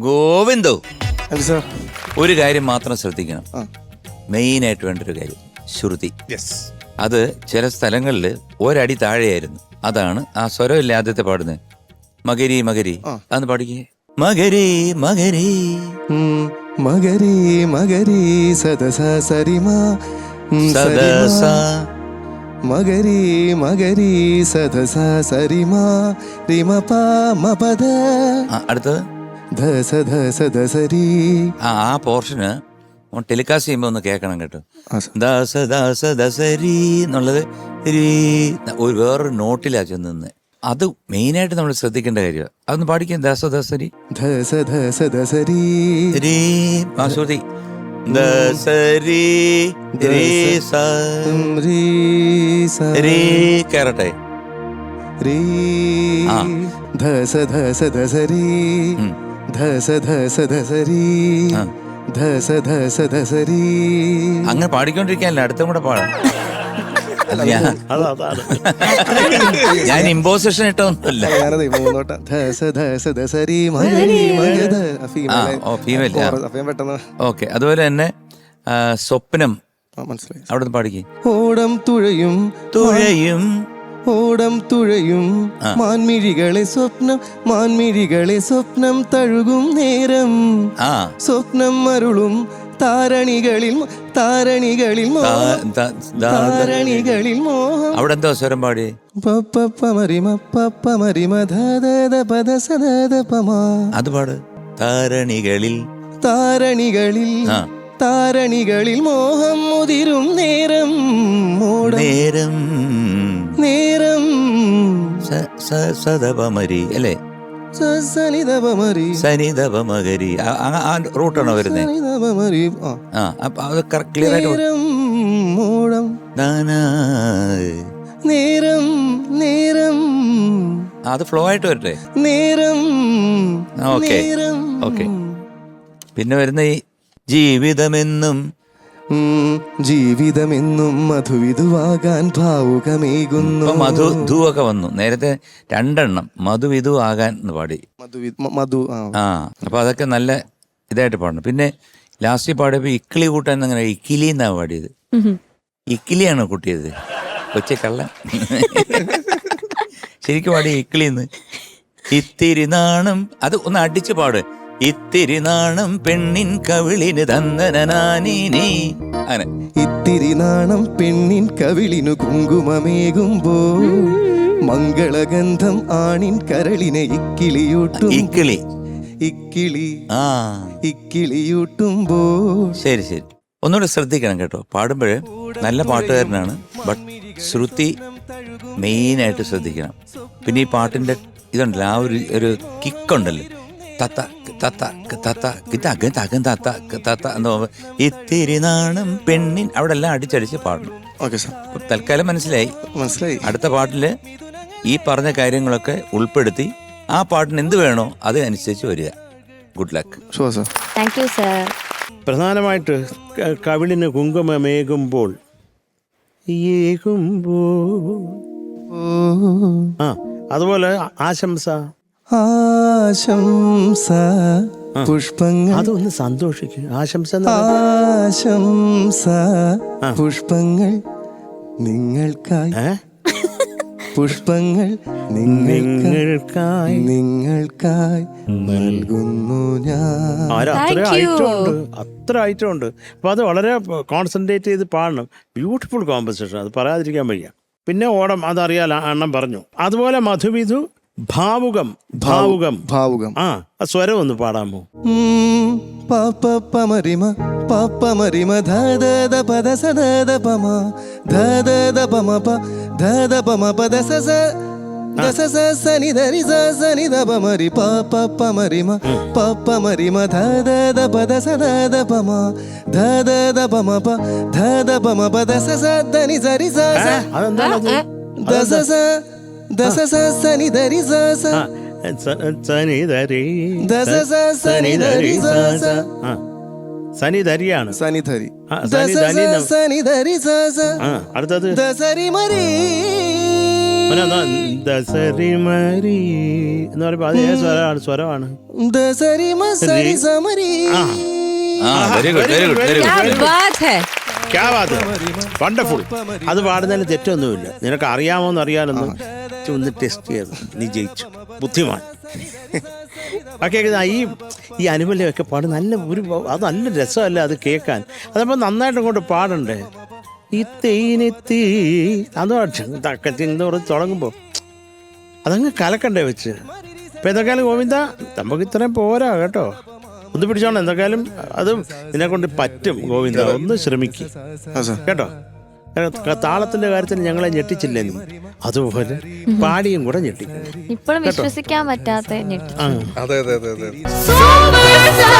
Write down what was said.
ഗോവിന്ദോ, sir ഒരു കാര്യം മാത്രം ശ്രദ്ധിക്കണം. മെയിനായിട്ട് വേണ്ടൊരു കാര്യം ശ്രുതി. അത് ചില സ്ഥലങ്ങളിൽ ഒരടി താഴെയായിരുന്നു. അതാണ് ആ സ്വരമില്ല ആദ്യത്തെ പാടുന്നത്. മകരി മകരി അന്ന് പാടിക്കേ. മകരി മകരി മകരി മകരി സദസ സരിമ സദസ മകരി മകരി സദസ സരിമ റിമ പ മപദ. അടുത്തത് ധസ ധസ ധസരി. ആ പോർഷന് ടെലികാസ്റ്റ് ചെയ്യുമ്പോ ഒന്ന് കേൾക്കണം കേട്ടോ. ദാസ ദാസ ദസരി എന്നുള്ളത് ഒരു വേറൊരു നോട്ടിലാ ചെന്ന്. അത് മെയിനായിട്ട് നമ്മൾ ശ്രദ്ധിക്കേണ്ട കാര്യമാണ്. അതൊന്ന് പാടിക്കാൻ. ദാസ ദസരി ധസ ധസ ദസരി ശ്രുതി. ദസരി കേറട്ടെ. ധസ ധസ ദസരി ധസ ധസ ദസരി ധസ ധസ ദസരി. അങ്ങനെ പാടിക്കൊണ്ടിരിക്കാനല്ല, അടുത്തും കൂടെ പാടാം. ഞാൻ ഇമ്പോസിഷൻ ഇട്ടൊന്നുമില്ല. ഓക്കെ. അതുപോലെ തന്നെ സ്വപ്നം അവിടെ പാടിക്കേ. ഓടം തുഴയും തുഴയും ഓടം തുഴയും മാൻമിഴികളെ സ്വപ്നം മാൻമിഴികളെ സ്വപ്നം തഴുകും നേരം സ്വപ്നം അരുളും താരണികളിൽ താരണികളിൽ താരണികളിൽ മോഹം. അവിടെ എന്താ സ്വരം പാടി? അത് പാട്. താരണികളിൽ താരണികളിൽ താരണികളിൽ മോഹം മുതിരും നേരം നേരം നേരം സദപമരി അല്ലേ? സനിതപമരി സനിതപമകരി ആ റൂട്ടാണോ വരുന്നത്? അത് ക്ലിയർ ആയിട്ട് നേരം നേരം അത് ഫ്ലോ ആയിട്ട് വരട്ടെ. നേരം ഓക്കെ ഓക്കെ. പിന്നെ വരുന്ന ഈ ജീവിതമെന്നും ജീവിതമെന്നും മധുവിധുവാകാൻ ഭാവുകമേകുന്നു. മധു ഒക്കെ വന്നു. നേരത്തെ രണ്ടെണ്ണം മധുവിധു ആകാൻ എന്ന് പാടി. മധു അപ്പൊ അതൊക്കെ നല്ല ഇതായിട്ട് പാടണം. പിന്നെ ലാസ്റ്റ് പാടിയപ്പോ ഇക്കിളി കൂട്ടാൻ അങ്ങനെ ഇക്കിലി എന്നാ പാടിയത്. ഇക്കിലിയാണോ കൂട്ടിയത്? കൊച്ചി കള്ളൻ. ശരിക്കും പാടി ഇക്കിളിന്ന്. ഇത്തിരി നാണം. അത് ഒന്ന് അടിച്ചു പാട്. ഇത്തിരി നാണം പെണ്ണിൻ കവിളിന് തന്നനാനീ. അങ്ങനെ ഇത്തിരി നാണം പെണ്ണിൻ കവിളിനു കുങ്കുമമേകുമ്പോ മംഗളഗന്ധം ആണിൻ കരളിനെ ഇക്കിളിയൂട്ടും. ഇക്കിളി ഇക്കിളി ഇക്കിളിയൂട്ടുമ്പോ. ശരി ശരി. ഒന്നുകൂടെ ശ്രദ്ധിക്കണം കേട്ടോ. പാടുമ്പോഴേ നല്ല പാട്ടുകാരനാണ്, ബട്ട് ശ്രുതി മെയിനായിട്ട് ശ്രദ്ധിക്കണം. പിന്നെ ഈ പാട്ടിന്റെ ഇതുണ്ടല്ലോ, ആ ഒരു കിക്കുണ്ടല്ലോ. തത്ത തത്ത തത്ത കിതക തക തത്ത തത്ത എന്ന് പറയുമ്പോൾ ഇത്തിരി നാണം പെണ്ണിൻ അവിടെ എല്ലാം അടിച്ചടിച്ച് പാടണം. ഓക്കെ സാർ, തൽക്കാലം മനസ്സിലായി. അടുത്ത പാട്ടില് ഈ പറഞ്ഞ കാര്യങ്ങളൊക്കെ ഉൾപ്പെടുത്തി ആ പാട്ടിന് എന്ത് വേണോ അതിനനുസരിച്ച് വരിക. Good luck. Sure sir. Thank you sir. പ്രധാനമായിട്ട് കവിളിന് കുങ്കുമമേകുമ്പോൾ അതുപോലെ ആശംസ ആശംസ പുഷ്പങ്ങൾ. അതൊന്ന് സന്തോഷിക്കും. ആശംസ ആശംസ പുഷ്പങ്ങൾ നിങ്ങൾക്കായി പുഷ്പങ്ങൾ നിങ്ങൾക്കായി നിങ്ങൾക്കായി നൽകുന്നു ഞാൻ. അത്ര ഐറ്റം ഉണ്ട്. അപ്പൊ അത് വളരെ കോൺസെൻട്രേറ്റ് ചെയ്ത് പാടണം. ബ്യൂട്ടിഫുൾ കോമ്പസിഷൻ, അത് പറയാതിരിക്കാൻ വയ്യ. പിന്നെ ഓണം അതറിയാല, അണ്ണം പറഞ്ഞു. അതുപോലെ മധുവിധു ഭാവുകം ഭാവുകം ഭാവുകം. സ്വരം ഒന്ന് പാടാമോ? പമരിമ പമരിമ ധദ പദ സദ പമ ധദ പമ പ ധദ പമ പദ സസ ദസ സനി ധരി സനി ധ പമരി പമരിമ പമരിമ ധദ പദ സദ പമ ധദ പമ പ ധദ പമ പദ സസ ധനി സരി സസ ദസ ദസ സനി ധരി സസ സനിധരി സനിധരിയാണ്. സനിധരി അടുത്തത് ദസരി മരി എന്ന് പറയുമ്പോ അത് ഏത് സ്വരമാണ് ദസരി മസരി സമരി. Very good very good very क्या ഗുഡ്. बात है. വണ്ടർഫുൾ. അത് പാടുന്നതിന് തെറ്റൊന്നുമില്ല. നിനക്ക് അറിയാമോന്ന് അറിയാനൊന്നും ഒന്ന് ടെസ്റ്റ് ചെയ്ത് നീ ജയിച്ചു. ബുദ്ധിമാൻ. ഒക്കെ ഈ അനുപല്ലയൊക്കെ പാട് നല്ല അത് നല്ല രസമല്ല അത് കേൾക്കാൻ. അതപ്പോൾ നന്നായിട്ട് കൊണ്ട് പാടണ്ടേ. ഈ തേനെത്തി അതോ തുടങ്ങുമ്പോൾ അതങ്ങ് കലക്കണ്ടേ വെച്ച്. ഇപ്പം എന്തൊക്കെയാലും ഗോവിന്ദ നമുക്ക് ഇത്രയും പോരാ കേട്ടോ. ഒന്ന് പിടിച്ചോണം. എന്തൊക്കെയാലും അത് നിന്നെ കൊണ്ട് പറ്റും ഗോവിന്ദ. ഒന്ന് ശ്രമിക്കും കേട്ടോ. താളത്തിന്റെ കാര്യത്തിൽ ഞങ്ങളെ ഞെട്ടിച്ചില്ലേ നീ, അതുപോലെ പാടിയും കൂടെ ഞെട്ടിക്കണം. ഇപ്പോഴും വിശ്വസിക്കാൻ പറ്റാത്ത അതെ അതെ അതെ അതെ. Superstar.